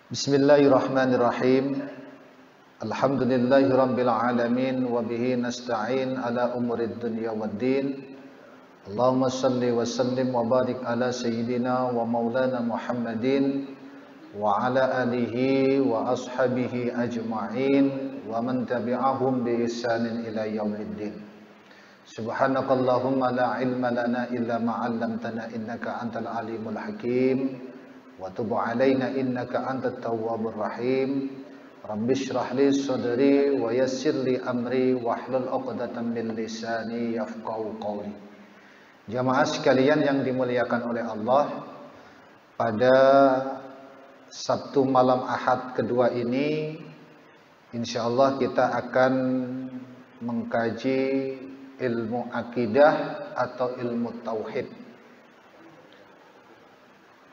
Bismillahirrahmanirrahim. Alhamdulillahirabbil alamin wa bihi nasta'in ala umurid dunya waddin. Allahumma shalli wa sallim wa barik ala sayyidina wa maulana Muhammadin wa ala alihi wa ashabihi ajma'in wa man tabi'ahum bi ihsanin ila yaumiddin. Subhanakallahumma la ilma lana illa ma 'allamtana innaka antal alimul hakim. Wa tub alaina innaka antat tawwabur rahim. Rabbi shrah li sadri wa yassir li amri wahlul 'uqdatam min lisani yafqahu qawli. Jamaah sekalian yang dimuliakan oleh Allah, pada Sabtu malam Ahad kedua ini insyaallah kita akan mengkaji ilmu akidah atau ilmu tauhid.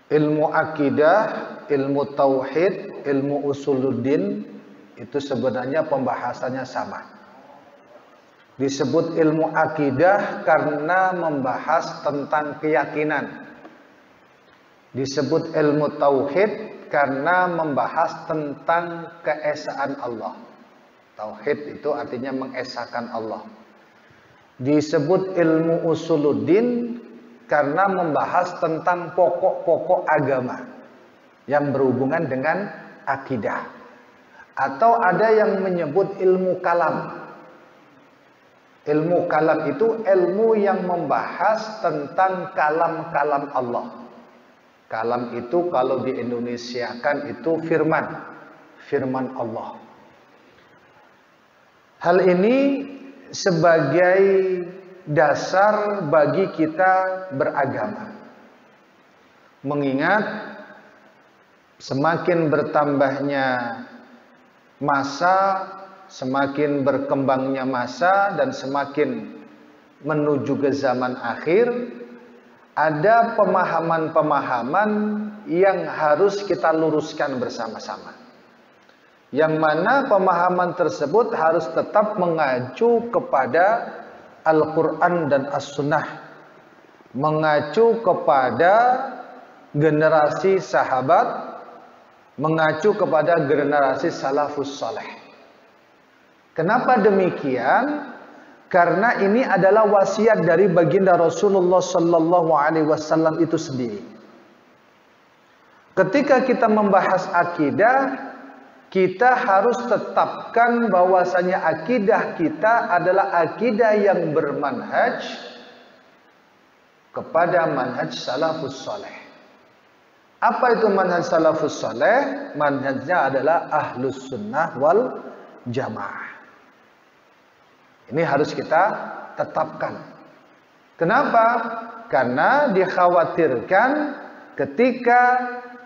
Ilmu akidah, ilmu tauhid, ilmu usuluddin itu sebenarnya pembahasannya sama. Disebut ilmu akidah karena membahas tentang keyakinan. Disebut ilmu tauhid karena membahas tentang keesaan Allah. Tauhid itu artinya mengesahkan Allah. Disebut ilmu usuluddin karena membahas tentang pokok-pokok agama yang berhubungan dengan akidah. Atau ada yang menyebut ilmu kalam. Ilmu kalam itu ilmu yang membahas tentang kalam-kalam Allah. Kalam itu kalau di Indonesiakan itu firman. Firman Allah. Hal ini sebagai dasar bagi kita beragama. Mengingat semakin bertambahnya masa, semakin berkembangnya masa, dan semakin menuju ke zaman akhir, ada pemahaman-pemahaman yang harus kita luruskan bersama-sama. Yang mana pemahaman tersebut harus tetap mengacu kepada Al-Quran dan As-Sunnah, mengacu kepada generasi sahabat, mengacu kepada generasi salafus saleh. Kenapa demikian? Karena ini adalah wasiat dari baginda Rasulullah sallallahu alaihi wasallam itu sendiri. Ketika kita membahas akidah, kita harus tetapkan bahwasanya akidah kita adalah akidah yang bermanhaj kepada manhaj salafus saleh. Apa itu manhaj salafus saleh? Manhajnya adalah ahlus sunnah wal jamaah. Ini harus kita tetapkan. Kenapa? Karena dikhawatirkan ketika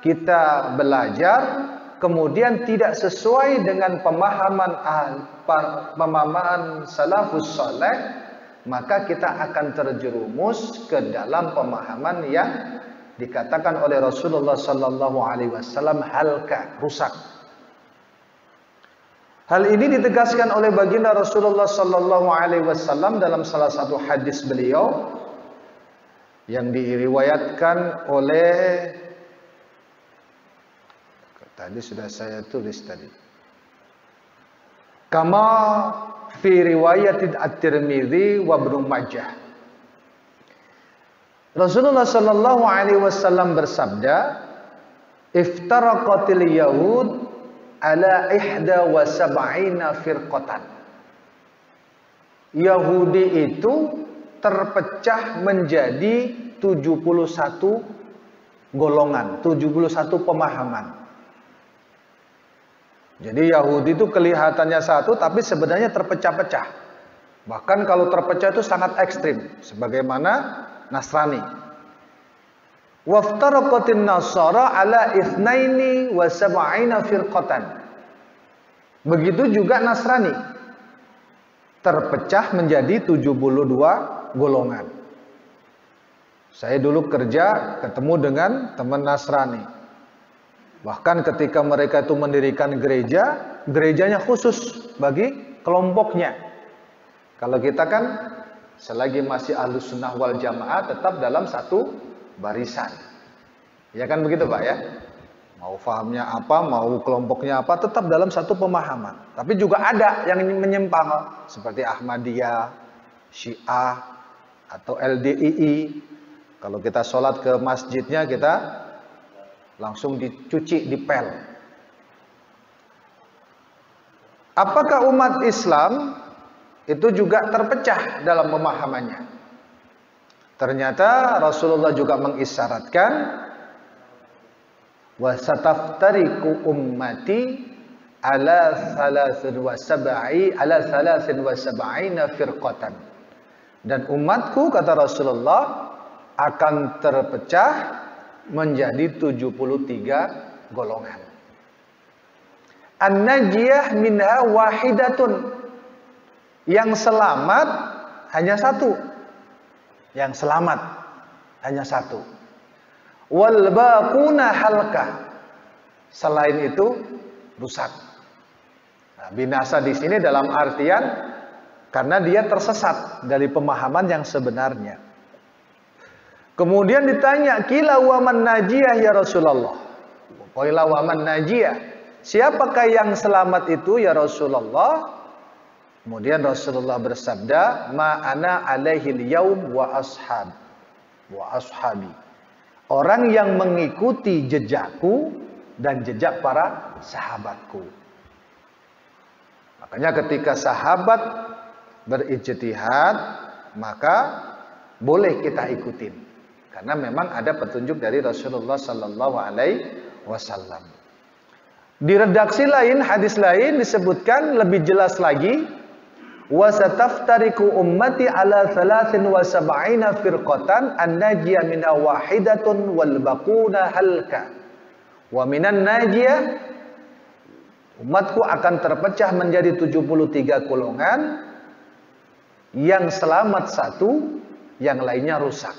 kita belajar kemudian tidak sesuai dengan pemahaman salafus saleh, maka kita akan terjerumus ke dalam pemahaman yang dikatakan oleh Rasulullah sallallahu alaihi wasallam halka, rusak. Hal ini ditegaskan oleh baginda Rasulullah sallallahu alaihi wasallam dalam salah satu hadis beliau yang diriwayatkan oleh, tadi sudah saya tulis tadi. Kama fi riwayat At-Tirmidzi wa Ibnu Majah. Rasulullah sallallahu alaihi wasallam bersabda, "Iftaraqatil yahud ala 71 firqatan." Yahudi itu terpecah menjadi 71 golongan, 71 pemahaman. Jadi Yahudi itu kelihatannya satu tapi sebenarnya terpecah-pecah. Bahkan kalau terpecah itu sangat ekstrim, sebagaimana Nasrani. Waftaraqatin Nasara ala 72 firqatan. Begitu juga Nasrani. Terpecah menjadi 72 golongan. Saya dulu kerja ketemu dengan teman Nasrani. Bahkan ketika mereka itu mendirikan gereja, gerejanya khusus bagi kelompoknya. Kalau kita kan selagi masih ahlus sunnah wal jamaah tetap dalam satu barisan. Ya kan begitu Pak ya? Mau fahamnya apa, mau kelompoknya apa, tetap dalam satu pemahaman. Tapi juga ada yang menyimpang, seperti Ahmadiyah, Syiah, atau LDII. Kalau kita sholat ke masjidnya, kita langsung dicuci, dipel. Apakah umat Islam itu juga terpecah dalam pemahamannya? Ternyata Rasulullah juga mengisyaratkan, wa sataftariqu ummati ala 73 firqatan. Dan umatku, kata Rasulullah, akan terpecah menjadi 73 golongan. An-najiyah minha wahidatun. Yang selamat hanya satu. Yang selamat hanya satu. Wal baquna halka. Selain itu rusak. Nah, binasa di sini dalam artian karena dia tersesat dari pemahaman yang sebenarnya. Kemudian ditanya, qila wa man najiyah ya Rasulullah. Qila wa man najiyah. Siapakah yang selamat itu ya Rasulullah? Kemudian Rasulullah bersabda, ma ana alaihil yaum wa ashabi. Orang yang mengikuti jejakku dan jejak para sahabatku. Makanya ketika sahabat berijtihad, maka boleh kita ikutin. Karena memang ada petunjuk dari Rasulullah sallallahu alaihi wasallam. Di redaksi lain, hadis lain disebutkan lebih jelas lagi, wa sataftariqu ummati ala 73 firqatan an-najiyah minha wahidatun wal baquna halka. Wa minan najiyah, umatku akan terpecah menjadi 73 golongan, yang selamat satu, yang lainnya rusak.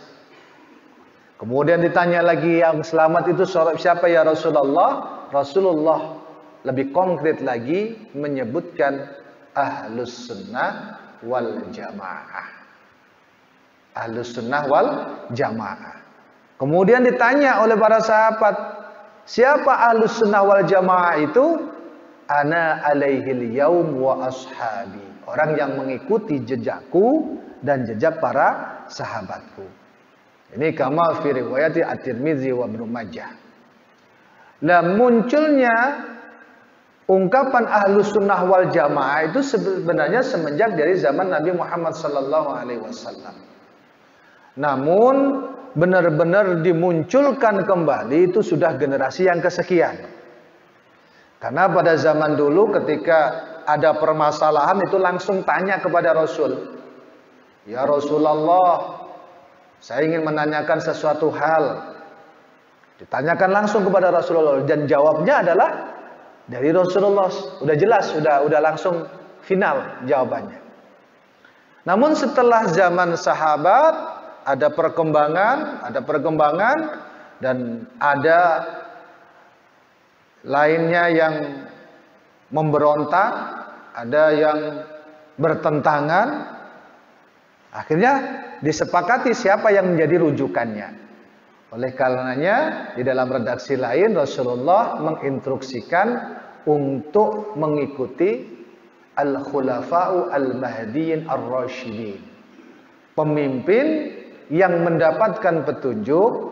Kemudian ditanya lagi, yang selamat itu siapa ya Rasulullah? Rasulullah lebih konkret lagi menyebutkan Ahlus Sunnah wal Jamaah. Ahlus Sunnah wal Jamaah. Kemudian ditanya oleh para sahabat, siapa Ahlus Sunnah wal Jamaah itu? Ana alaihil yaum wa ashabi. Orang yang mengikuti jejakku dan jejak para sahabatku. Ini kama fi riwayat At-Tirmidzi wa Ibnu Majah. Nah, munculnya ungkapan Ahlus Sunnah wal Jamaah itu sebenarnya semenjak dari zaman Nabi Muhammad sallallahu alaihi wasallam. Namun benar-benar dimunculkan kembali itu sudah generasi yang kesekian. Karena pada zaman dulu ketika ada permasalahan itu langsung tanya kepada Rasul. Ya Rasulullah, saya ingin menanyakan sesuatu hal. Ditanyakan langsung kepada Rasulullah dan jawabnya adalah dari Rasulullah. Udah jelas, udah langsung final jawabannya. Namun setelah zaman sahabat ada perkembangan dan ada lainnya yang memberontak, ada yang bertentangan. Akhirnya disepakati siapa yang menjadi rujukannya. Oleh karenanya di dalam redaksi lain Rasulullah menginstruksikan untuk mengikuti al-khulafa'u al-mahdiyyin ar-rasyidin. Pemimpin yang mendapatkan petunjuk,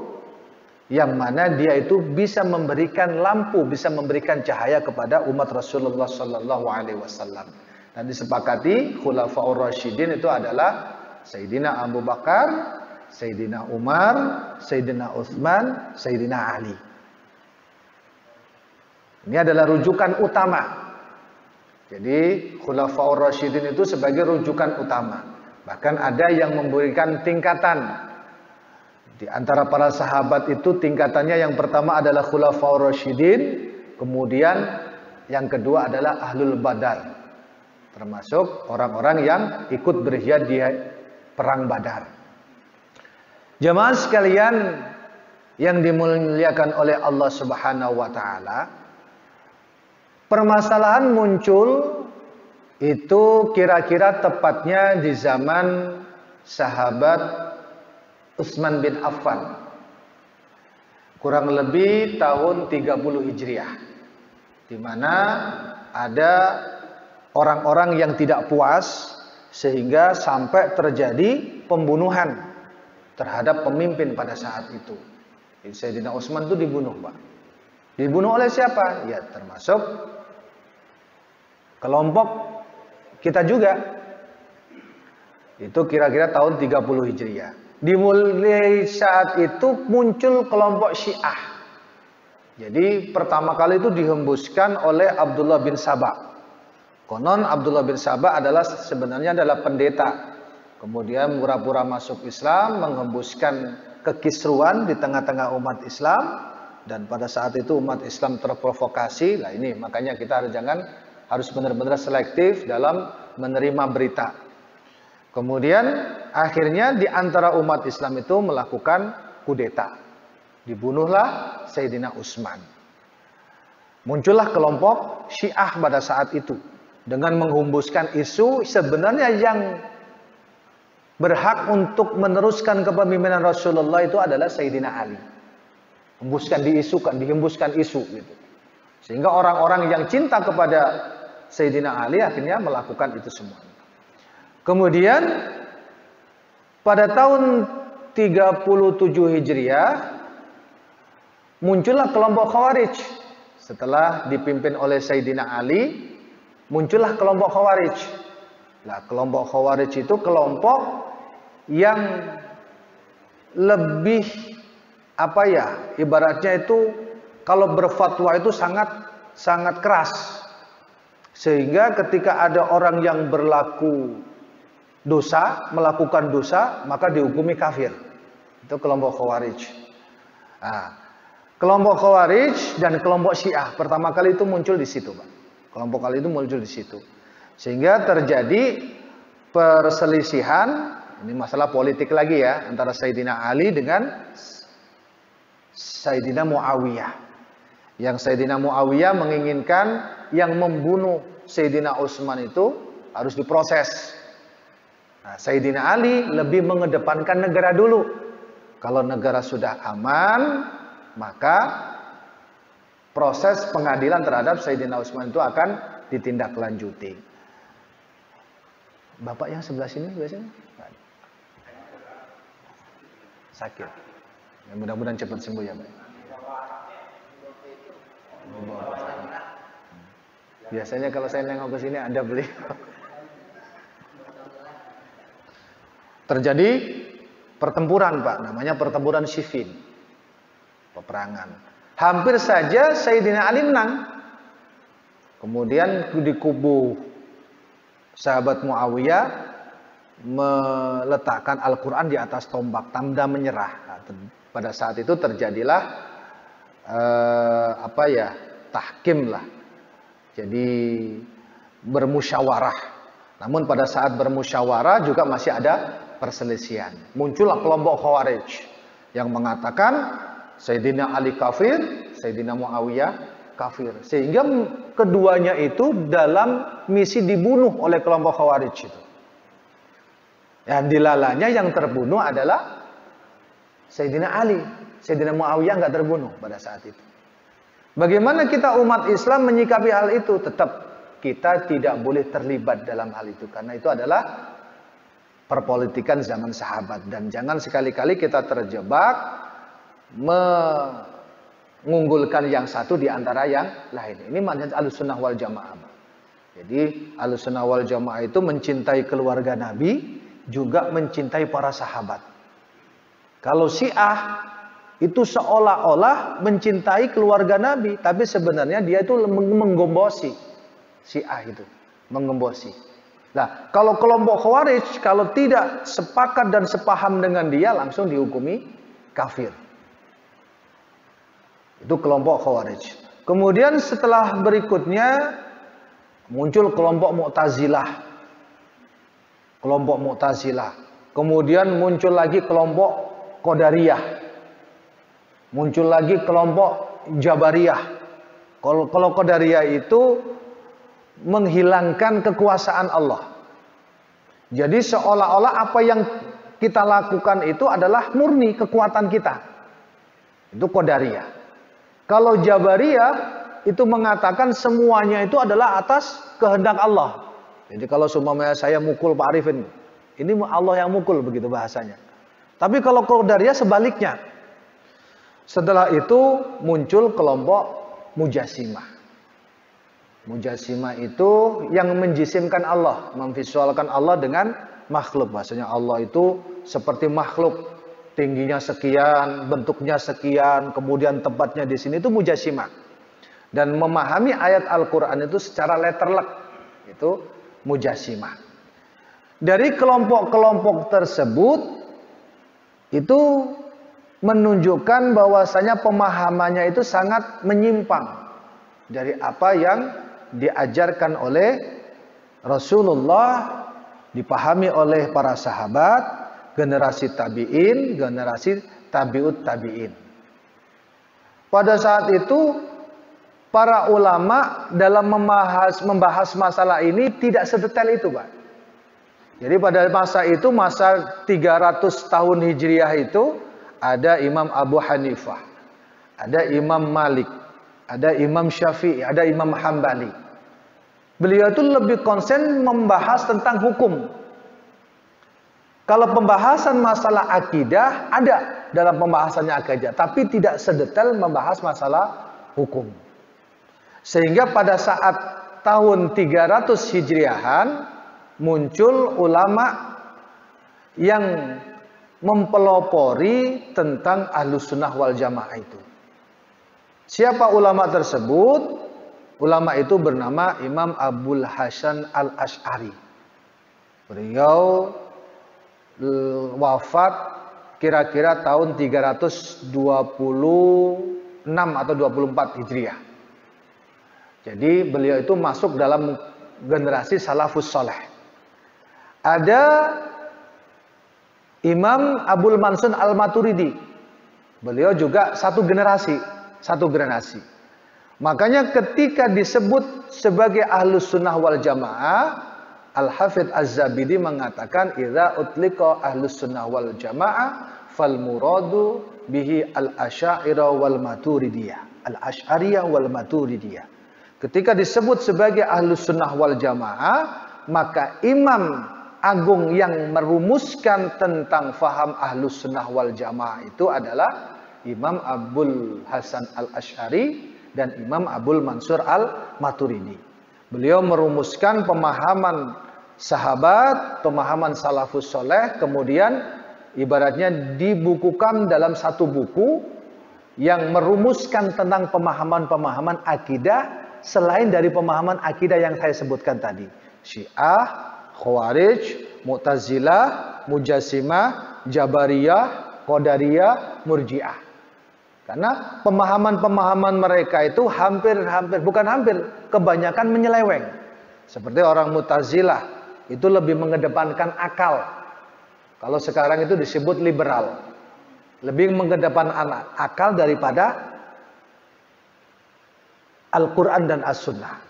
yang mana dia itu bisa memberikan lampu, bisa memberikan cahaya kepada umat Rasulullah sallallahu alaihi wasallam. Dan disepakati khulafa'ur rasyidin itu adalah Sayyidina Abu Bakar, Sayyidina Umar, Sayyidina Utsman, Sayyidina Ali. Ini adalah rujukan utama. Jadi khulafa'ur rasyidin itu sebagai rujukan utama. Bahkan ada yang memberikan tingkatan. Di antara para sahabat itu tingkatannya yang pertama adalah khulafa'ur rasyidin, kemudian yang kedua adalah ahlul badar. Termasuk orang-orang yang ikut berjihad di perang Badar. Jemaah sekalian yang dimuliakan oleh Allah Subhanahu wa taala, permasalahan muncul itu kira-kira tepatnya di zaman sahabat Utsman bin Affan. kurang lebih tahun 30 Hijriah, di mana ada orang-orang yang tidak puas sehingga sampai terjadi pembunuhan terhadap pemimpin pada saat itu. Sayyidina Utsman itu dibunuh, Pak. Dibunuh oleh siapa? Ya, termasuk kelompok kita juga. Itu kira-kira tahun 30 Hijriah. Dimulai saat itu muncul kelompok Syiah. Jadi pertama kali itu dihembuskan oleh Abdullah bin Sabah. Konon Abdullah bin Sabah sebenarnya adalah pendeta. Kemudian pura-pura masuk Islam, menghembuskan kekisruan di tengah-tengah umat Islam. Dan pada saat itu umat Islam terprovokasi. Nah ini makanya kita harus benar-benar selektif dalam menerima berita. Kemudian akhirnya di antara umat Islam itu melakukan kudeta. Dibunuhlah Sayyidina Utsman. Muncullah kelompok Syiah pada saat itu dengan menghembuskan isu sebenarnya yang berhak untuk meneruskan kepemimpinan Rasulullah itu adalah Sayyidina Ali. Dihembuskan isu gitu. Sehingga orang-orang yang cinta kepada Sayyidina Ali akhirnya melakukan itu semua. Kemudian pada tahun 37 Hijriah muncullah kelompok Khawarij. Setelah dipimpin oleh Sayyidina Ali, muncullah kelompok Khawarij. Nah, kelompok Khawarij itu kelompok yang lebih ibaratnya itu kalau berfatwa itu sangat keras. Sehingga ketika ada orang yang melakukan dosa, maka dihukumi kafir. Itu kelompok Khawarij. Nah, kelompok Khawarij dan kelompok Syiah pertama kali itu muncul di situ, Pak. Kelompok kali itu muncul di situ. Sehingga terjadi perselisihan, ini masalah politik lagi ya, antara Sayyidina Ali dengan Sayyidina Muawiyah. Yang Sayyidina Muawiyah menginginkan yang membunuh Sayyidina Utsman itu harus diproses. Nah, Sayyidina Ali lebih mengedepankan negara dulu. Kalau negara sudah aman, maka proses pengadilan terhadap Sayyidina Utsman itu akan ditindaklanjuti. Bapak yang sebelah sini biasanya sakit. Ya, mudah-mudahan cepat sembuh ya, Pak. Biasanya kalau saya nengok ke sini ada beliau. Terjadi pertempuran, Pak, namanya pertempuran Siffin. Peperangan. Hampir saja Sayyidina Ali menang. Kemudian di kubu sahabat Muawiyah meletakkan Al-Quran di atas tombak, tanda menyerah. Nah, pada saat itu terjadilah tahkim lah. Jadi bermusyawarah. Namun pada saat bermusyawarah juga masih ada perselisihan. Muncullah kelompok Khawarij yang mengatakan Sayyidina Ali kafir, Sayyidina Muawiyah kafir. Sehingga keduanya itu dalam misi dibunuh oleh kelompok Khawarij itu. Yang dilalanya yang terbunuh adalah Sayyidina Ali. Sayyidina Muawiyah nggak terbunuh pada saat itu. Bagaimana kita umat Islam menyikapi hal itu? Tetap kita tidak boleh terlibat dalam hal itu. Karena itu adalah perpolitikan zaman sahabat. Dan jangan sekali-kali kita terjebak mengunggulkan yang satu di antara yang lain. Ini manhaj Ahlussunnah wal Jamaah. Jadi Ahlussunnah wal Jamaah itu mencintai keluarga Nabi, juga mencintai para sahabat. Kalau Syiah itu seolah-olah mencintai keluarga Nabi, tapi sebenarnya dia itu menggombosi. Syiah itu menggombosi. Nah, kalau kelompok Khawarij kalau tidak sepakat dan sepaham dengan dia langsung dihukumi kafir. Itu kelompok Khawarij. Kemudian setelah berikutnya muncul kelompok Mu'tazilah. Kelompok Mu'tazilah. Kemudian muncul lagi kelompok Qadariyah. Muncul lagi kelompok Jabariyah. Kalau Qadariyah itu menghilangkan kekuasaan Allah. Jadi seolah-olah apa yang kita lakukan itu adalah murni kekuatan kita. Itu Qadariyah. Kalau Jabariyah itu mengatakan semuanya itu adalah atas kehendak Allah. Jadi kalau seumpamanya saya mukul Pak Arifin, ini Allah yang mukul, begitu bahasanya. Tapi kalau Qadariyah sebaliknya. Setelah itu muncul kelompok Mujassimah. Mujassimah itu yang menjisimkan Allah, memvisualkan Allah dengan makhluk. Bahasanya Allah itu seperti makhluk, tingginya sekian, bentuknya sekian, kemudian tempatnya di sini, itu Mujassimah. Dan memahami ayat Al-Quran itu secara letterlek, itu Mujassimah. Dari kelompok-kelompok tersebut itu menunjukkan bahwasanya pemahamannya itu sangat menyimpang dari apa yang diajarkan oleh Rasulullah, dipahami oleh para sahabat, generasi tabi'in, generasi tabi'ut tabi'in. Pada saat itu para ulama dalam membahas masalah ini tidak sedetail itu, Pak. Jadi pada masa itu, masa 300 tahun Hijriah itu, ada Imam Abu Hanifah, ada Imam Malik, ada Imam Syafi'i, ada Imam Hambali. Beliau itu lebih konsen membahas tentang hukum. Kalau pembahasan masalah akidah ada dalam pembahasannya akidah, tapi tidak sedetail membahas masalah hukum. Sehingga pada saat tahun 300 Hijriahan muncul ulama yang mempelopori tentang Ahlus Sunnah wal Jamaah itu. Siapa ulama tersebut? Ulama itu bernama Imam Abul Hasan Al-Asy'ari. Beliau wafat kira-kira tahun 326 atau 24 Hijriah. Jadi beliau itu masuk dalam generasi salafus saleh. Ada Imam Abul Mansur Al-Maturidi. Beliau juga satu generasi. Makanya ketika disebut sebagai Ahlus Sunnah wal Jamaah, Al-Hafidz Az-Zabidi mengatakan idza utliqa Ahlus Sunnah wal Jamaah fal muradu bihi al-Asy'ariyah wal Maturidiyah. Al-Asy'ariyah wal Maturidiyah. Ketika disebut sebagai Ahlus Sunnah wal Jamaah, maka Imam Agung yang merumuskan tentang faham Ahlus Sunnah wal Jamaah itu adalah Imam Abul Hasan Al-Asy'ari dan Imam Abul Mansur Al-Maturidi. Beliau merumuskan pemahaman sahabat, pemahaman salafus soleh, kemudian ibaratnya dibukukan dalam satu buku yang merumuskan tentang pemahaman-pemahaman akidah selain dari pemahaman akidah yang saya sebutkan tadi. Syiah, Khawarij, Mu'tazilah, Mujassimah, Jabariyah, Qadariyah, Murji'ah. Karena pemahaman-pemahaman mereka itu kebanyakan menyeleweng. Seperti orang Mu'tazilah itu lebih mengedepankan akal. Kalau sekarang itu disebut liberal. Lebih mengedepankan akal daripada Al-Quran dan As-Sunnah.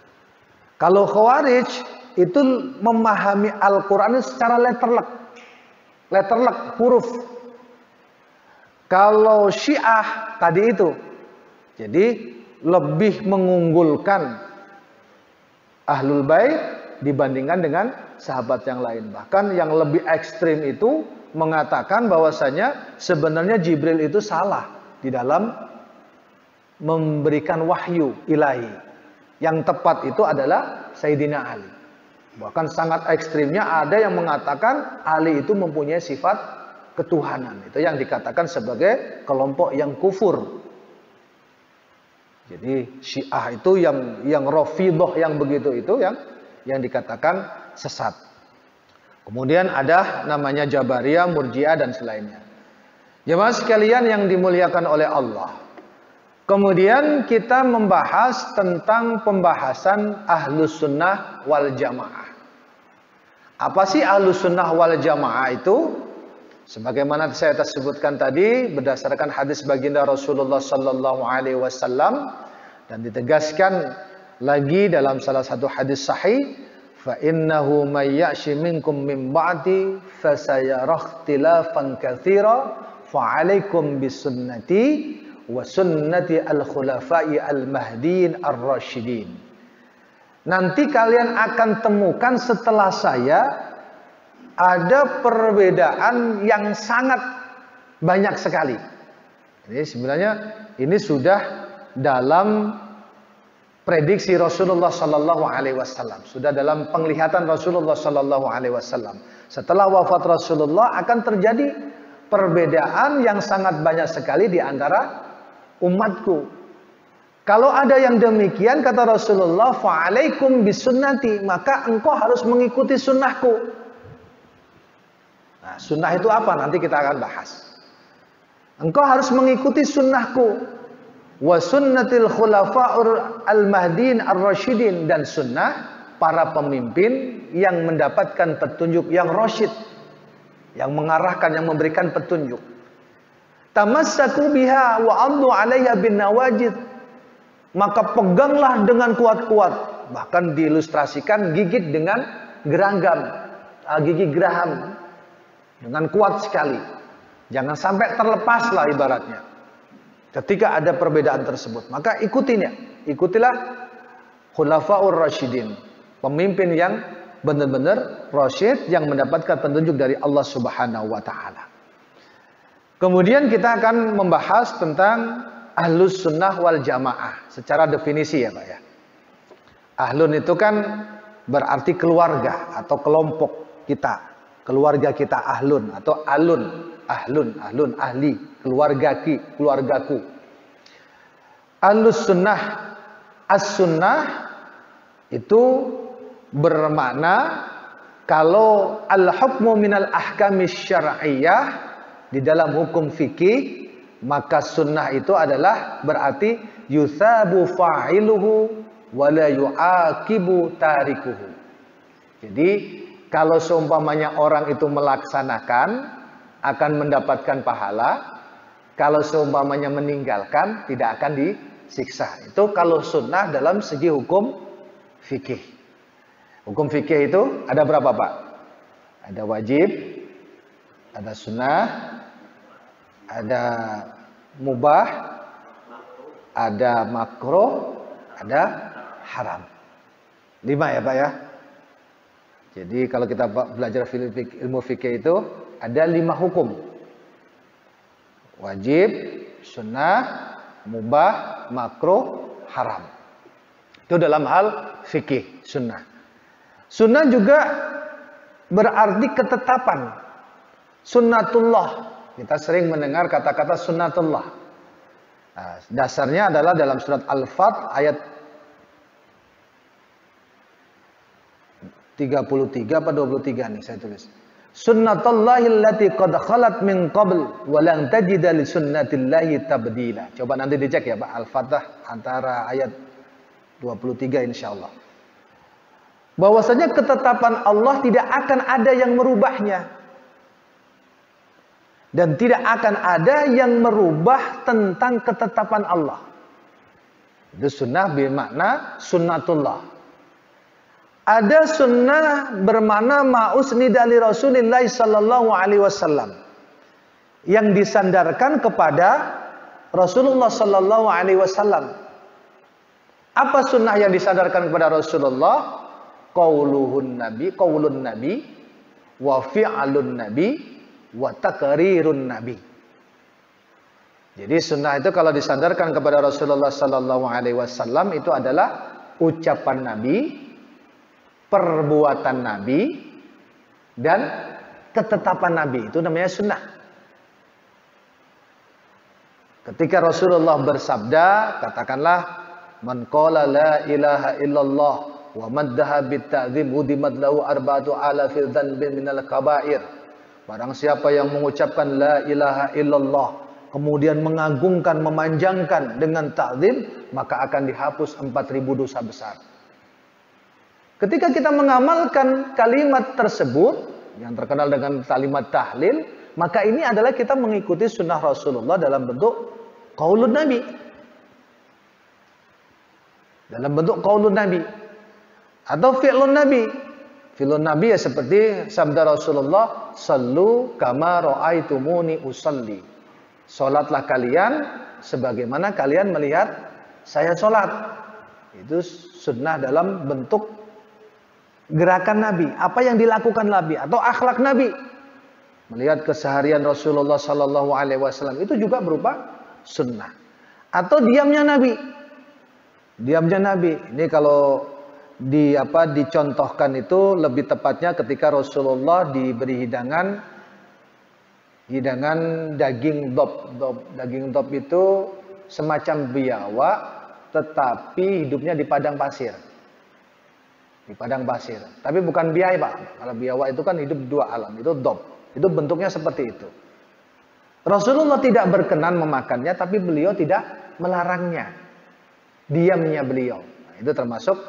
Kalau Khawarij itu memahami Al-Quran secara letterlek, huruf. Kalau Syiah tadi itu, jadi lebih mengunggulkan Ahlul Bait dibandingkan dengan sahabat yang lain. Bahkan yang lebih ekstrim itu mengatakan bahwasanya sebenarnya Jibril itu salah di dalam memberikan wahyu ilahi. Yang tepat itu adalah Sayyidina Ali. Bahkan sangat ekstrimnya ada yang mengatakan Ali itu mempunyai sifat ketuhanan. Itu yang dikatakan sebagai kelompok yang kufur. Jadi Syiah itu yang Rafidhah yang begitu itu yang dikatakan sesat. Kemudian ada namanya Jabariyah, Murji'ah dan selainnya. Jemaah sekalian yang dimuliakan oleh Allah. Kemudian kita membahas tentang pembahasan Ahlus Sunnah wal Jamaah. Apa sih Ahlus Sunnah wal Jamaah itu? Sebagaimana saya sebutkan tadi berdasarkan hadis baginda Rasulullah sallallahu alaihi wasallam dan ditegaskan lagi dalam salah satu hadis sahih, fa innahu may ya'shi minkum min ba'di fasayara ikhtilafan katsira fa 'alaikum bisunnati wa sunnati al-khulafai al-mahdiin ar-rasyidin. Nanti kalian akan temukan setelah saya ada perbedaan yang sangat banyak sekali. Ini sebenarnya ini sudah dalam prediksi Rasulullah Sallallahu Alaihi Wasallam, sudah dalam penglihatan Rasulullah Sallallahu Alaihi Wasallam. Setelah wafat Rasulullah akan terjadi perbedaan yang sangat banyak sekali di antara umatku. Kalau ada yang demikian, kata Rasulullah, fa'alaikum bisunnati, maka engkau harus mengikuti sunnahku. Nah, sunnah itu apa? Nanti kita akan bahas. Engkau harus mengikuti sunnahku. Wa sunnatil khulafa'ur al-mahdiin ar-rasyidin, dan sunnah para pemimpin yang mendapatkan petunjuk, yang rasyid, yang mengarahkan, yang memberikan petunjuk. Tamassaku biha wa 'addu 'alaiha bin nawajid, maka peganglah dengan kuat-kuat. Bahkan diilustrasikan gigit dengan geranggam, gigi geraham, dengan kuat sekali. Jangan sampai terlepaslah ibaratnya ketika ada perbedaan tersebut. Maka ikutilah khulafaur rasyidin, pemimpin yang benar-benar rasyid, yang mendapatkan petunjuk dari Allah Subhanahu wa taala. Kemudian kita akan membahas tentang Ahlus Sunnah wal Jamaah secara definisi ya Pak ya. Ahlun itu kan berarti keluarga atau kelompok kita. Keluarga kita ahlun atau alun. Ahlun, ahli, keluargaku. Ahlus Sunnah, as-sunnah itu bermakna kalau al-hukmu minal ahkamis syar'iyyah, di dalam hukum fikih, maka sunnah itu adalah berarti yusabu fa'iluhu wa la yu'aqibu tarikuhu. Jadi kalau seumpamanya orang itu melaksanakan akan mendapatkan pahala, kalau seumpamanya meninggalkan tidak akan disiksa. Itu kalau sunnah dalam segi hukum fikih. Hukum fikih itu ada berapa Pak? Ada wajib, ada sunnah, ada mubah, ada makruh, ada haram. 5 ya Pak ya. Jadi kalau kita belajar ilmu fikih itu ada 5 hukum. Wajib, sunnah, mubah, makruh, haram. Itu dalam hal fikih sunnah. Sunnah juga berarti ketetapan. Sunnatullah. Kita sering mendengar kata-kata sunnatullah. Nah, dasarnya adalah dalam surat Al-Fat ayat 33 atau 23 nih saya tulis. Sunnatullahi allati qad khalat min qabl wa lan tajida li sunnatillahi tabdila. Coba nanti dicek ya Pak, Al-Fatah antara ayat 23 insyaallah. Bahwasanya ketetapan Allah tidak akan ada yang merubahnya. Dan tidak akan ada yang merubah tentang ketetapan Allah. Itu sunnah bermakna sunnatullah. Ada sunnah bermakna ma'usnida li Rasulillah sallallahu alaihi wasallam, yang disandarkan kepada Rasulullah sallallahu alaihi wasallam. Apa sunnah yang disandarkan kepada Rasulullah? Qaulun nabi, wa fi'lun nabi, wa taqrirun nabi. Jadi sunnah itu kalau disandarkan kepada Rasulullah sallallahu alaihi wasallam itu adalah ucapan Nabi, perbuatan Nabi, dan ketetapan Nabi. Itu namanya sunnah. Ketika Rasulullah bersabda, katakanlah, man qala la ilaha illallah wa maddaha bitta'zim hudimat lahu arba'atu alafil dhanbin minal kabair. Barang siapa yang mengucapkan la ilaha illallah, kemudian mengagungkan, memanjangkan dengan ta'zim, maka akan dihapus 4.000 dosa besar. Ketika kita mengamalkan kalimat tersebut yang terkenal dengan kalimat tahlil, maka ini adalah kita mengikuti sunnah Rasulullah dalam bentuk qaulun Nabi. Dalam bentuk qaulun Nabi atau fi'lun Nabi. Fi'lun Nabi ya seperti sabda Rasulullah, sallu kama ra'aitumuni usalli. Sholatlah kalian sebagaimana kalian melihat saya sholat. Itu sunnah dalam bentuk gerakan Nabi, apa yang dilakukan Nabi atau akhlak Nabi. Melihat keseharian Rasulullah Sallallahu Alaihi Wasallam itu juga berupa sunnah. Atau diamnya Nabi. Diamnya Nabi. Ini kalau dicontohkan itu lebih tepatnya ketika Rasulullah diberi hidangan daging dop. Daging dop itu semacam biawak tetapi hidupnya di padang pasir. Di padang pasir. Tapi bukan biaya, Pak. Kalau biawak itu kan hidup dua alam, itu dop. Itu bentuknya seperti itu. Rasulullah tidak berkenan memakannya, tapi beliau tidak melarangnya. Diamnya beliau. Nah, itu termasuk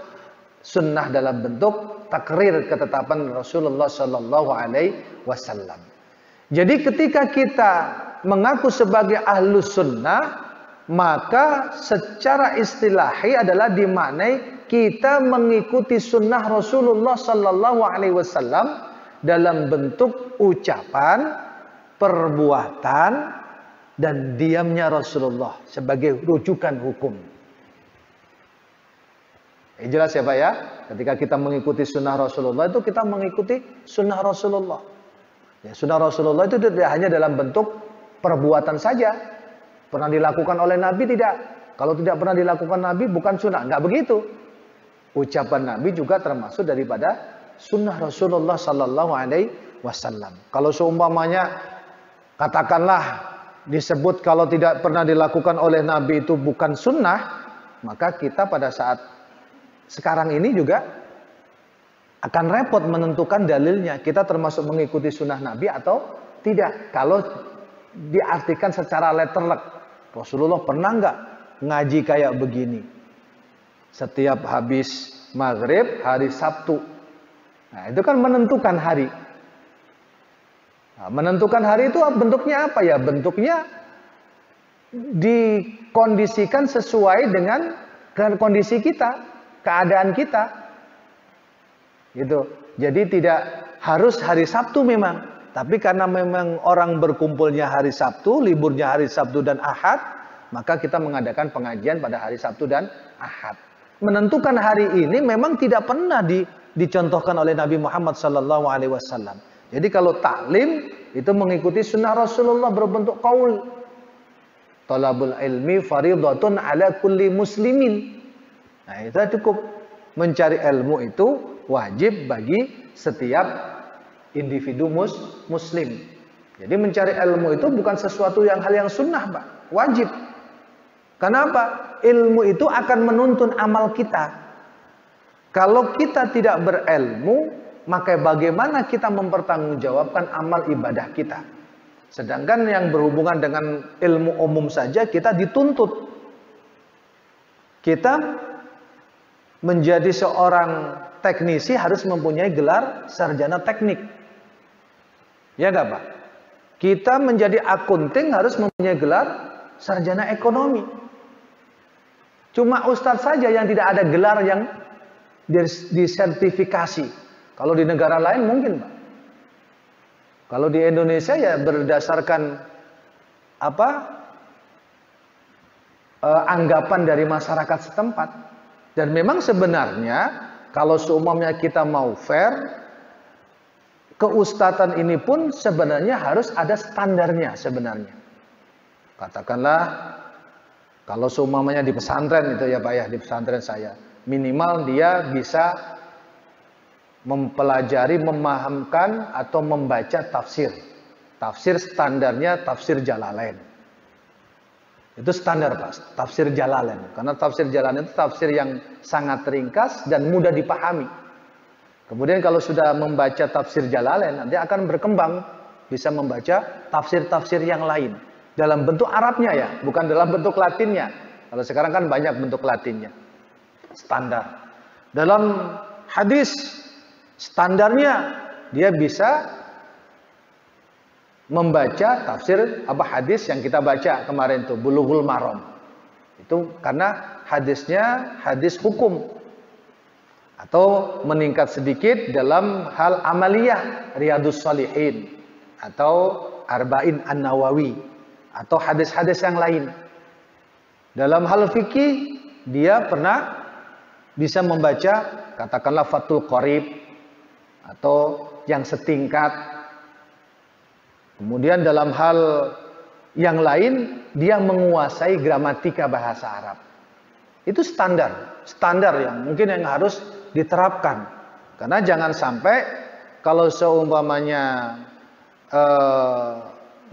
sunnah dalam bentuk takrir ketetapan Rasulullah Sallallahu Alaihi Wasallam. Jadi ketika kita mengaku sebagai ahlus sunnah, maka secara istilahi adalah dimaknai kita mengikuti sunnah Rasulullah Sallallahu Alaihi Wasallam dalam bentuk ucapan, perbuatan, dan diamnya Rasulullah sebagai rujukan hukum. Jelas ya Pak ya? Ketika kita mengikuti sunnah Rasulullah itu kita mengikuti sunnah Rasulullah. Ya, sunnah Rasulullah itu tidak hanya dalam bentuk perbuatan saja. Pernah dilakukan oleh Nabi tidak? Kalau tidak pernah dilakukan Nabi bukan sunnah. Enggak begitu. Ucapan Nabi juga termasuk daripada sunnah Rasulullah Sallallahu Alaihi Wasallam. Kalau seumpamanya katakanlah disebut kalau tidak pernah dilakukan oleh Nabi itu bukan sunnah, maka kita pada saat sekarang ini juga akan repot menentukan dalilnya. Kita termasuk mengikuti sunnah Nabi atau tidak. Kalau diartikan secara letterlek, Rasulullah pernah nggak ngaji kayak begini? Setiap habis maghrib hari Sabtu. Nah, itu kan menentukan hari. Nah, menentukan hari itu bentuknya apa ya? Bentuknya dikondisikan sesuai dengan kondisi kita, keadaan kita. Gitu. Jadi tidak harus hari Sabtu memang. Tapi karena memang orang berkumpulnya hari Sabtu, liburnya hari Sabtu dan Ahad, maka kita mengadakan pengajian pada hari Sabtu dan Ahad. Menentukan hari ini memang tidak pernah dicontohkan oleh Nabi Muhammad Sallallahu Alaihi Wasallam. Jadi kalau taklim itu mengikuti sunnah Rasulullah berbentuk qaul. Talabul ilmi faridatun ala kulli muslimin. Nah, itu cukup. Mencari ilmu itu wajib bagi setiap individu muslim. Jadi mencari ilmu itu bukan sesuatu hal yang sunnah, Pak. Wajib. Kenapa? Ilmu itu akan menuntun amal kita. Kalau kita tidak berilmu, maka bagaimana kita mempertanggungjawabkan amal ibadah kita? Sedangkan yang berhubungan dengan ilmu umum saja kita dituntut. Kita menjadi seorang teknisi harus mempunyai gelar sarjana teknik. Ya enggak, Pak? Kita menjadi akunting harus mempunyai gelar sarjana ekonomi. Cuma ustadz saja yang tidak ada gelar yang disertifikasi. Kalau di negara lain mungkin, Pak. Kalau di Indonesia ya berdasarkan anggapan dari masyarakat setempat. Dan memang sebenarnya kalau seumpamanya kita mau fair, keustatan ini pun sebenarnya harus ada standarnya sebenarnya. Katakanlah kalau seumpamanya di pesantren itu ya Pak ya, di pesantren saya, minimal dia bisa mempelajari, memahamkan atau membaca tafsir. Tafsir standarnya tafsir Jalalain. Itu standar Pak, tafsir Jalalain. Karena tafsir Jalalain itu tafsir yang sangat ringkas dan mudah dipahami. Kemudian kalau sudah membaca tafsir Jalalain, nanti akan berkembang bisa membaca tafsir-tafsir yang lain. Dalam bentuk Arabnya ya, bukan dalam bentuk Latinnya. Kalau sekarang kan banyak bentuk Latinnya. Standar. Dalam hadis, standarnya dia bisa membaca tafsir hadis yang kita baca kemarin tuh, Bulughul Maram. Itu karena hadisnya hadis hukum. Atau meningkat sedikit dalam hal amaliyah, Riyadhus Shalihin atau Arba'in An-Nawawi. atau hadis-hadis yang lain. Dalam hal fikih dia pernah bisa membaca katakanlah Fathul Qorib atau yang setingkat. Kemudian dalam hal yang lain dia menguasai gramatika bahasa Arab. Itu standar yang mungkin yang harus diterapkan. Karena jangan sampai kalau seumpamanya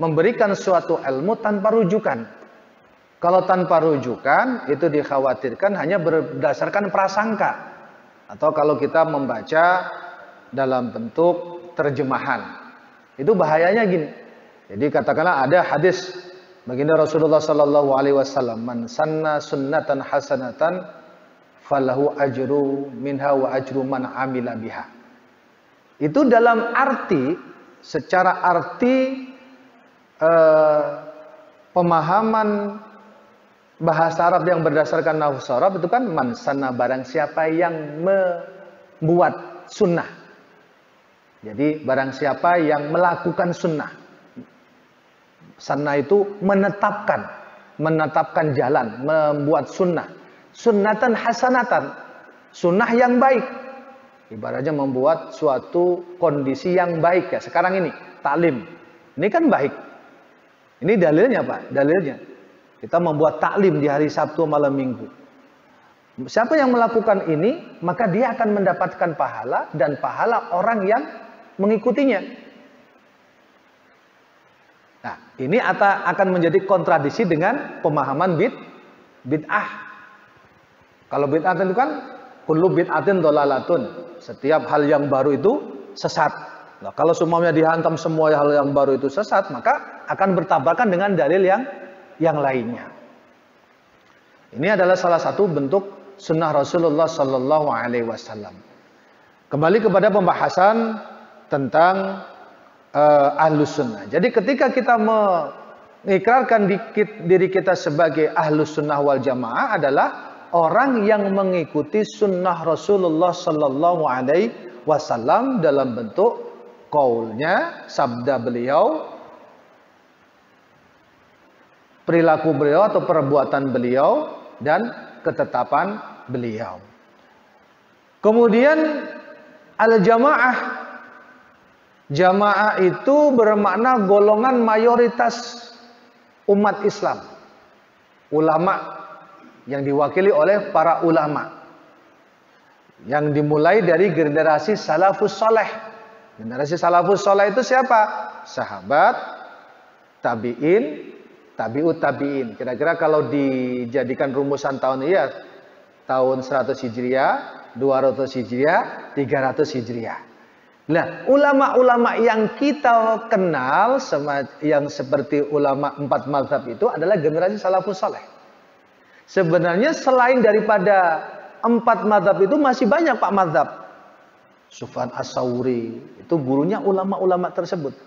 memberikan suatu ilmu tanpa rujukan. Kalau tanpa rujukan itu dikhawatirkan hanya berdasarkan prasangka. Atau kalau kita membaca dalam bentuk terjemahan. Itu bahayanya gini. Jadi katakanlah ada hadis baginda Rasulullah sallallahu alaihi wasallam, "Man sanna sunnatan hasanatan falahu ajru minha wa ajru man amila biha." Itu dalam arti secara arti pemahaman bahasa Arab yang berdasarkan nahwu Arab itu kan man sanna, barang siapa yang membuat sunnah. Jadi barang siapa yang melakukan sunnah. Sunnah itu menetapkan jalan, membuat sunnah. Sunnatan hasanatan, sunnah yang baik. Ibaratnya membuat suatu kondisi yang baik ya. Sekarang ini taklim, ini kan baik. Ini dalilnya Pak, dalilnya. Kita membuat taklim di hari Sabtu malam Minggu. Siapa yang melakukan ini, maka dia akan mendapatkan pahala dan pahala orang yang mengikutinya. Nah, ini akan menjadi kontradiksi dengan pemahaman bid'ah. Kalau bid'ah itu kan kullu bid'atin dhalalatun. Setiap hal yang baru itu sesat. Nah, kalau semuanya dihantam semua hal yang baru itu sesat, maka akan bertabrakan dengan dalil yang lainnya. Ini adalah salah satu bentuk sunnah Rasulullah sallallahu alaihi wasallam. Kembali kepada pembahasan tentang ahlus sunnah. Jadi ketika kita mengikrarkan diri kita sebagai ahlus sunnah wal jamaah adalah orang yang mengikuti sunnah Rasulullah sallallahu alaihi wasallam dalam bentuk qaulnya, sabda beliau, perilaku beliau atau perbuatan beliau, dan ketetapan beliau. Kemudian al-jamaah. Jamaah itu bermakna golongan mayoritas umat Islam. Ulama yang diwakili oleh para ulama. Yang dimulai dari generasi salafus soleh. Generasi salafus soleh itu siapa? Sahabat, tabi'in, tabi'ut tabi'in. Kira-kira kalau dijadikan rumusan tahun tahun 100 Hijriah, 200 Hijriah, 300 Hijriah. Nah, ulama-ulama yang kita kenal yang seperti ulama 4 mazhab itu adalah generasi salafus saleh. Sebenarnya selain daripada 4 mazhab itu masih banyak Pak mazhab. Sufyan As-Tsauri itu gurunya ulama-ulama tersebut.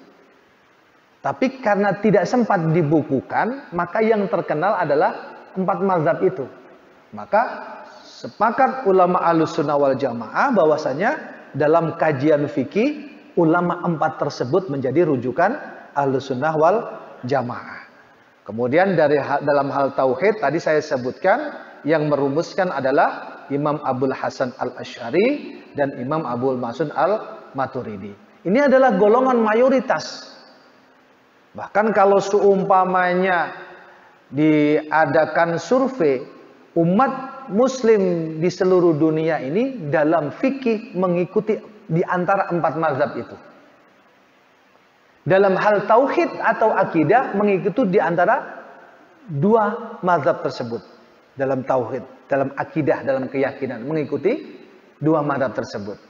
Tapi karena tidak sempat dibukukan, maka yang terkenal adalah 4 mazhab itu. Maka sepakat ulama Ahlussunnah wal Jamaah bahwasanya dalam kajian fikih ulama 4 tersebut menjadi rujukan Ahlussunnah wal Jamaah. Kemudian dalam hal tauhid tadi saya sebutkan yang merumuskan adalah Imam Abul Hasan Al-Asy'ari dan Imam Abul Mas'ud Al-Maturidi. Ini adalah golongan mayoritas. Bahkan kalau seumpamanya diadakan survei, umat muslim di seluruh dunia ini dalam fikih mengikuti di antara 4 mazhab itu. Dalam hal tauhid atau akidah mengikuti di antara 2 mazhab tersebut. Dalam tauhid, dalam akidah, dalam keyakinan mengikuti 2 mazhab tersebut.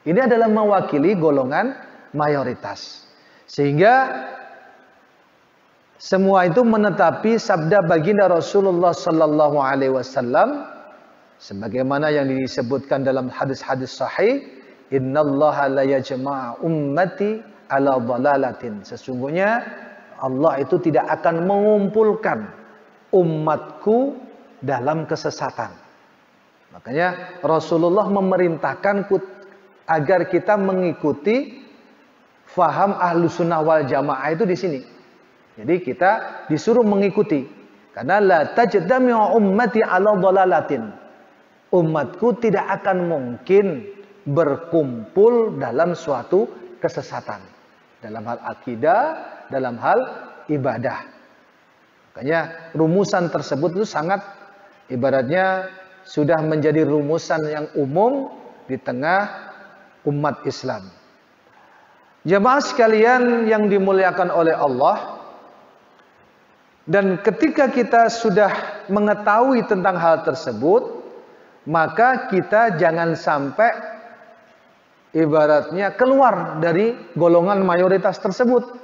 Ini adalah mewakili golongan mayoritas. Sehingga semua itu menetapi sabda baginda Rasulullah sallallahu alaihi wasallam sebagaimana yang disebutkan dalam hadis-hadis sahih, innallaha la yajma'u ummati ala dhalalatin. Sesungguhnya Allah itu tidak akan mengumpulkan umatku dalam kesesatan. Makanya Rasulullah memerintahkan agar kita mengikuti faham Ahlussunnah wal Jamaah itu di sini. Jadi kita disuruh mengikuti. Karena la tajdami'u ummati 'ala dhalalatin. Umatku tidak akan mungkin berkumpul dalam suatu kesesatan. Dalam hal akidah, dalam hal ibadah. Makanya rumusan tersebut itu sangat ibaratnya sudah menjadi rumusan yang umum di tengah umat Islam. Jemaah sekalian yang dimuliakan oleh Allah, dan ketika kita sudah mengetahui tentang hal tersebut, maka kita jangan sampai ibaratnya keluar dari golongan mayoritas tersebut.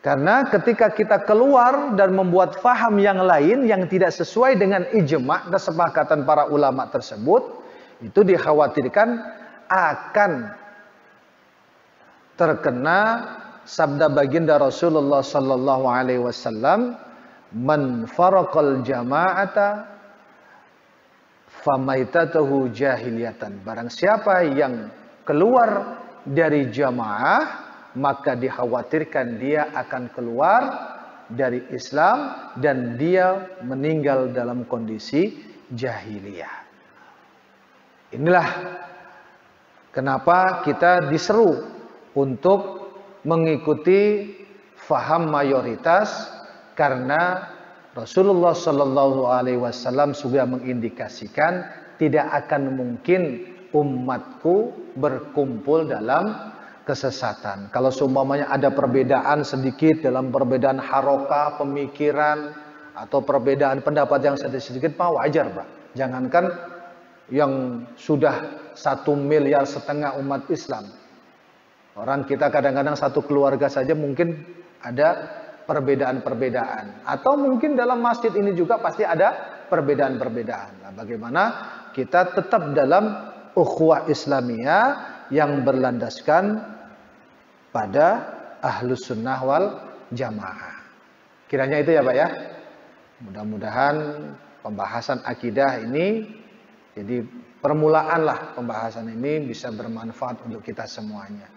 Karena ketika kita keluar dan membuat faham yang lain yang tidak sesuai dengan ijma' kesepakatan para ulama tersebut, itu dikhawatirkan akan terkena sabda baginda Rasulullah sallallahu alaihi wasallam, "Man faraqal jama'ata famaitatuhu jahiliyatan." Barang siapa yang keluar dari jamaah, maka dikhawatirkan dia akan keluar dari Islam dan dia meninggal dalam kondisi jahiliyah. Inilah kenapa kita diseru untuk mengikuti faham mayoritas, karena Rasulullah Shallallahu Alaihi Wasallam sudah mengindikasikan tidak akan mungkin umatku berkumpul dalam kesesatan. Kalau seumpamanya ada perbedaan sedikit dalam perbedaan harokah, pemikiran, atau perbedaan pendapat yang sedikit, mah wajar, Pak. Jangankan yang sudah 1,5 miliar umat Islam. Orang kita kadang-kadang satu keluarga saja mungkin ada perbedaan-perbedaan. Atau mungkin dalam masjid ini juga pasti ada perbedaan-perbedaan. Nah, bagaimana kita tetap dalam ukhuwah Islamiyah yang berlandaskan pada ahlus sunnah wal jamaah. Kiranya itu ya Pak ya. Mudah-mudahan pembahasan akidah ini jadi permulaan lah, pembahasan ini bisa bermanfaat untuk kita semuanya.